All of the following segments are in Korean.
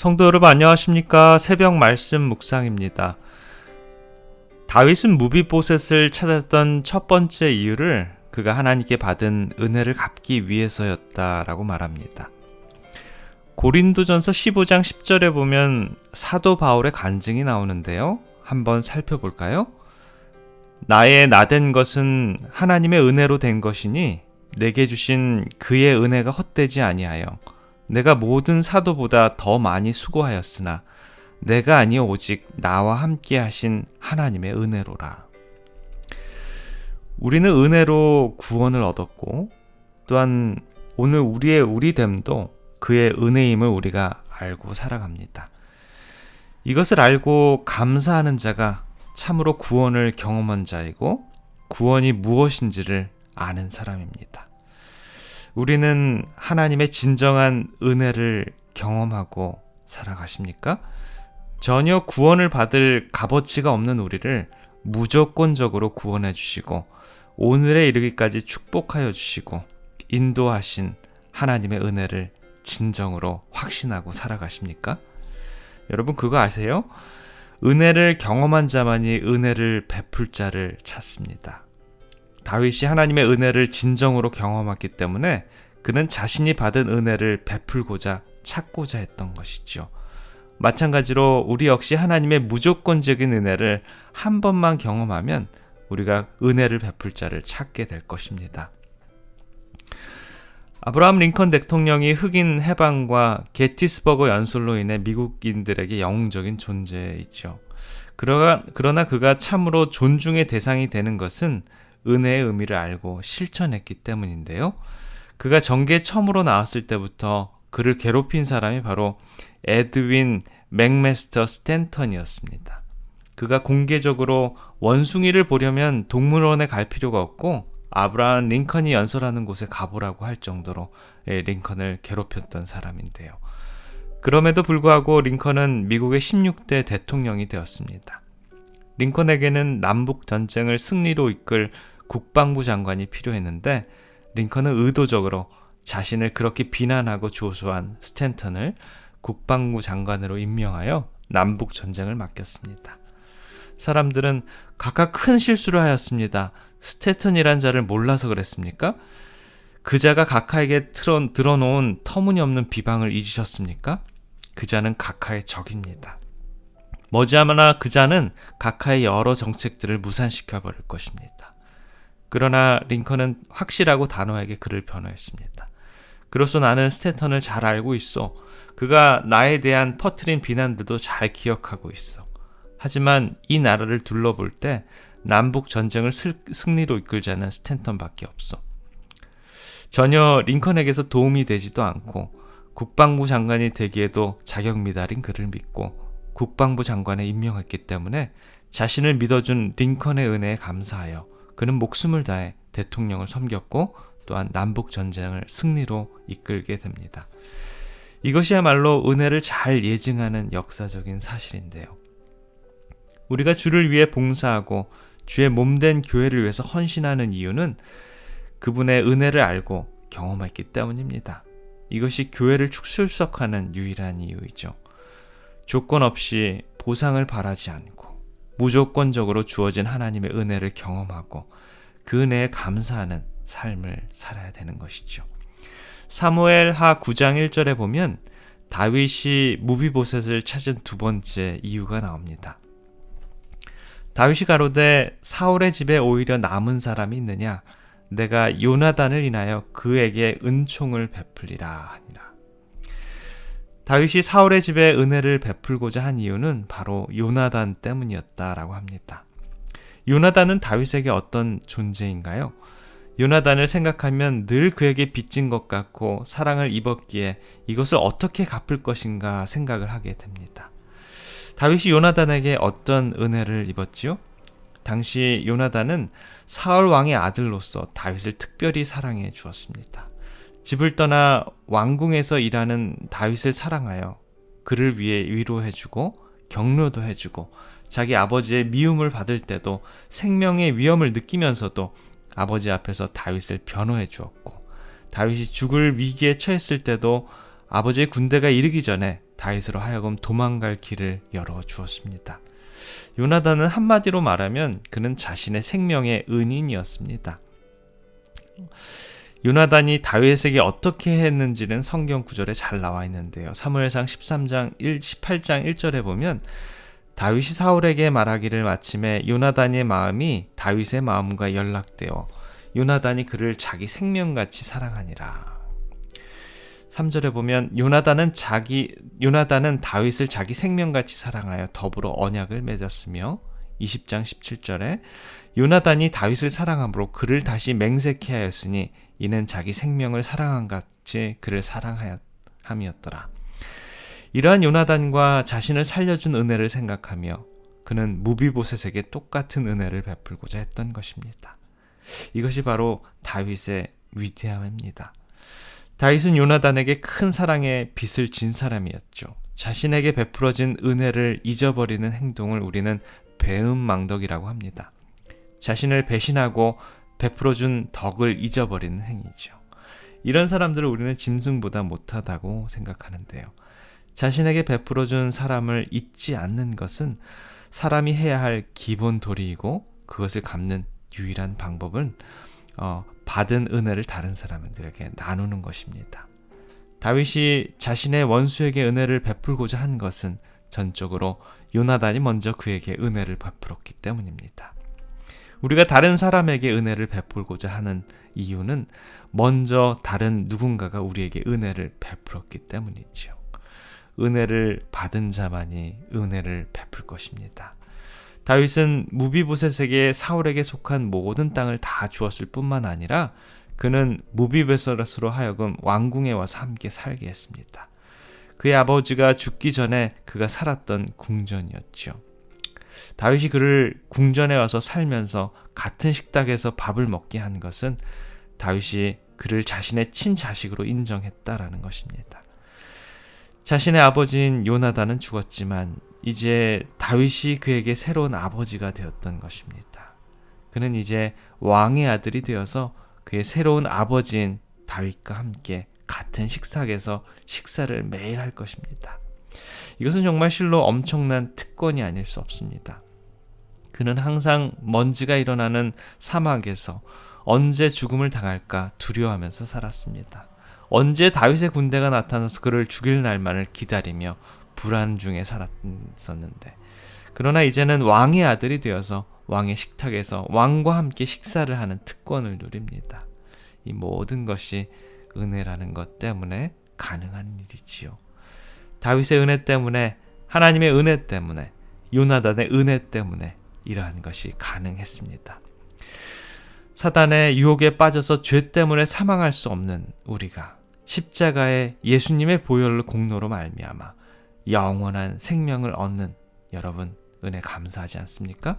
성도 여러분 안녕하십니까? 새벽 말씀 묵상입니다. 다윗은 무비보셋을 찾았던 첫 번째 이유를 그가 하나님께 받은 은혜를 갚기 위해서였다라고 말합니다. 고린도전서 15장 10절에 보면 사도 바울의 간증이 나오는데요. 한번 살펴볼까요? 나의 나된 것은 하나님의 은혜로 된 것이니 내게 주신 그의 은혜가 헛되지 아니하여 내가 모든 사도보다 더 많이 수고하였으나 내가 아니요 오직 나와 함께 하신 하나님의 은혜로라. 우리는 은혜로 구원을 얻었고 또한 오늘 우리의 우리됨도 그의 은혜임을 우리가 알고 살아갑니다. 이것을 알고 감사하는 자가 참으로 구원을 경험한 자이고 구원이 무엇인지를 아는 사람입니다. 우리는 하나님의 진정한 은혜를 경험하고 살아가십니까? 전혀 구원을 받을 값어치가 없는 우리를 무조건적으로 구원해 주시고 오늘에 이르기까지 축복하여 주시고 인도하신 하나님의 은혜를 진정으로 확신하고 살아가십니까? 여러분 그거 아세요? 은혜를 경험한 자만이 은혜를 베풀 자를 찾습니다. 다윗이 하나님의 은혜를 진정으로 경험했기 때문에 그는 자신이 받은 은혜를 베풀고자 찾고자 했던 것이죠. 마찬가지로 우리 역시 하나님의 무조건적인 은혜를 한 번만 경험하면 우리가 은혜를 베풀 자를 찾게 될 것입니다. 아브라함 링컨 대통령이 흑인 해방과 게티스버거 연설로 인해 미국인들에게 영웅적인 존재이죠. 그러나 그가 참으로 존중의 대상이 되는 것은 은혜의 의미를 알고 실천했기 때문인데요. 그가 정계에 처음으로 나왔을 때부터 그를 괴롭힌 사람이 바로 에드윈 맥메스터 스탠턴이었습니다. 그가 공개적으로 원숭이를 보려면 동물원에 갈 필요가 없고 아브라함 링컨이 연설하는 곳에 가보라고 할 정도로 링컨을 괴롭혔던 사람인데요. 그럼에도 불구하고 링컨은 미국의 16대 대통령이 되었습니다. 링컨에게는 남북 전쟁을 승리로 이끌 국방부 장관이 필요했는데 링컨은 의도적으로 자신을 그렇게 비난하고 조소한 스탠턴을 국방부 장관으로 임명하여 남북 전쟁을 맡겼습니다. 사람들은 각각 큰 실수를 하였습니다. 스탠턴이란 자를 몰라서 그랬습니까? 그 자가 각하에게 들어놓은 터무니없는 비방을 잊으셨습니까? 그 자는 각하의 적입니다. 머지않아 그 자는 각하의 여러 정책들을 무산시켜버릴 것입니다. 그러나 링컨은 확실하고 단호하게 그를 변호했습니다. 그로써 나는 스탠턴을 잘 알고 있어. 그가 나에 대한 퍼뜨린 비난들도 잘 기억하고 있어. 하지만 이 나라를 둘러볼 때 남북 전쟁을 승리로 이끌 자는 스탠턴밖에 없어. 전혀 링컨에게서 도움이 되지도 않고 국방부 장관이 되기에도 자격 미달인 그를 믿고 국방부 장관에 임명했기 때문에 자신을 믿어준 링컨의 은혜에 감사하여 그는 목숨을 다해 대통령을 섬겼고 또한 남북 전쟁을 승리로 이끌게 됩니다. 이것이야말로 은혜를 잘 예증하는 역사적인 사실인데요. 우리가 주를 위해 봉사하고 주의 몸된 교회를 위해서 헌신하는 이유는 그분의 은혜를 알고 경험했기 때문입니다. 이것이 교회를 출석하는 유일한 이유이죠. 조건 없이 보상을 바라지 않고 무조건적으로 주어진 하나님의 은혜를 경험하고 그 은혜에 감사하는 삶을 살아야 되는 것이죠. 사무엘하 9장 1절에 보면 다윗이 무비보셋을 찾은 두 번째 이유가 나옵니다. 다윗이 가로되 사울의 집에 오히려 남은 사람이 있느냐? 내가 요나단을 인하여 그에게 은총을 베풀리라 하니라. 다윗이 사울의 집에 은혜를 베풀고자 한 이유는 바로 요나단 때문이었다라고 합니다. 요나단은 다윗에게 어떤 존재인가요? 요나단을 생각하면 늘 그에게 빚진 것 같고 사랑을 입었기에 이것을 어떻게 갚을 것인가 생각을 하게 됩니다. 다윗이 요나단에게 어떤 은혜를 입었지요? 당시 요나단은 사울 왕의 아들로서 다윗을 특별히 사랑해 주었습니다. 집을 떠나 왕궁에서 일하는 다윗을 사랑하여 그를 위해 위로해주고 격려도 해주고 자기 아버지의 미움을 받을 때도 생명의 위험을 느끼면서도 아버지 앞에서 다윗을 변호해 주었고 다윗이 죽을 위기에 처했을 때도 아버지의 군대가 이르기 전에 다윗으로 하여금 도망갈 길을 열어주었습니다. 요나단은 한마디로 말하면 그는 자신의 생명의 은인이었습니다. 요나단이 다윗에게 어떻게 했는지는 성경 구절에 잘 나와 있는데요. 사무엘상 18장 1절에 보면 다윗이 사울에게 말하기를 마침에 요나단의 마음이 다윗의 마음과 연락되어 요나단이 그를 자기 생명같이 사랑하니라. 3절에 보면 요나단은 다윗을 자기 생명같이 사랑하여 더불어 언약을 맺었으며 20장 17절에 요나단이 다윗을 사랑함으로 그를 다시 맹세케 하였으니 이는 자기 생명을 사랑한 같이 그를 사랑함이었더라. 이러한 요나단과 자신을 살려준 은혜를 생각하며 그는 무비보셋에게 똑같은 은혜를 베풀고자 했던 것입니다. 이것이 바로 다윗의 위대함입니다. 다윗은 요나단에게 큰 사랑의 빚을 진 사람이었죠. 자신에게 베풀어진 은혜를 잊어버리는 행동을 우리는 배은망덕이라고 합니다. 자신을 배신하고 베풀어준 덕을 잊어버리는 행위죠. 이런 사람들을 우리는 짐승보다 못하다고 생각하는데요. 자신에게 베풀어준 사람을 잊지 않는 것은 사람이 해야 할 기본 도리이고 그것을 갚는 유일한 방법은 받은 은혜를 다른 사람들에게 나누는 것입니다. 다윗이 자신의 원수에게 은혜를 베풀고자 한 것은 전적으로 요나단이 먼저 그에게 은혜를 베풀었기 때문입니다. 우리가 다른 사람에게 은혜를 베풀고자 하는 이유는 먼저 다른 누군가가 우리에게 은혜를 베풀었기 때문이죠. 은혜를 받은 자만이 은혜를 베풀 것입니다. 다윗은 무비보셋에게 사울에게 속한 모든 땅을 다 주었을 뿐만 아니라 그는 무비보셋으로 하여금 왕궁에 와서 함께 살게 했습니다. 그의 아버지가 죽기 전에 그가 살았던 궁전이었죠. 다윗이 그를 궁전에 와서 살면서 같은 식탁에서 밥을 먹게 한 것은 다윗이 그를 자신의 친자식으로 인정했다라는 것입니다. 자신의 아버지인 요나단은 죽었지만 이제 다윗이 그에게 새로운 아버지가 되었던 것입니다. 그는 이제 왕의 아들이 되어서 그의 새로운 아버지인 다윗과 함께 같은 식탁에서 식사를 매일 할 것입니다. 이것은 정말 실로 엄청난 특권이 아닐 수 없습니다. 그는 항상 먼지가 일어나는 사막에서 언제 죽음을 당할까 두려워하면서 살았습니다. 언제 다윗의 군대가 나타나서 그를 죽일 날만을 기다리며 불안 중에 살았었는데, 그러나 이제는 왕의 아들이 되어서 왕의 식탁에서 왕과 함께 식사를 하는 특권을 누립니다. 이 모든 것이 은혜라는 것 때문에 가능한 일이지요. 다윗의 은혜 때문에, 하나님의 은혜 때문에, 요나단의 은혜 때문에 이러한 것이 가능했습니다. 사단의 유혹에 빠져서 죄 때문에 사망할 수 없는 우리가 십자가의 예수님의 보혈 공로로 말미암아 영원한 생명을 얻는 여러분, 은혜 감사하지 않습니까?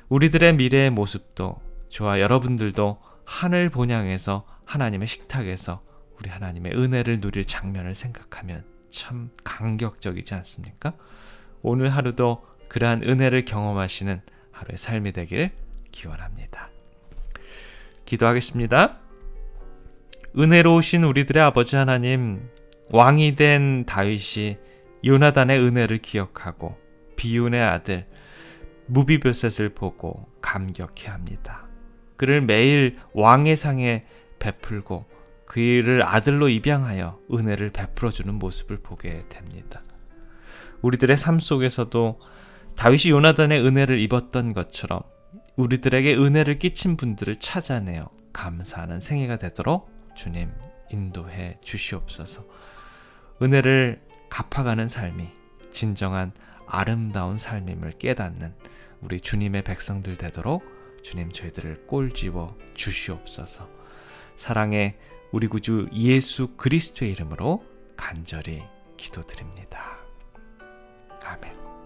우리들의 미래의 모습도, 저와 여러분들도 하늘 본향에서 하나님의 식탁에서 우리 하나님의 은혜를 누릴 장면을 생각하면 참 감격적이지 않습니까? 오늘 하루도 그러한 은혜를 경험하시는 하루의 삶이 되길 기원합니다. 기도하겠습니다. 은혜로우신 우리들의 아버지 하나님, 왕이 된 다윗이 요나단의 은혜를 기억하고 비운의 아들 무비보셋을 보고 감격해합니다. 그를 매일 왕의 상에 베풀고 그를 아들로 입양하여 은혜를 베풀어주는 모습을 보게 됩니다. 우리들의 삶 속에서도 다윗이 요나단의 은혜를 입었던 것처럼 우리들에게 은혜를 끼친 분들을 찾아내어 감사하는 생애가 되도록 주님 인도해 주시옵소서. 은혜를 갚아가는 삶이 진정한 아름다운 삶임을 깨닫는 우리 주님의 백성들 되도록 주님 저희들을 꼴집어 주시옵소서. 사랑의 우리 구주 예수 그리스도의 이름으로 간절히 기도드립니다. 아멘.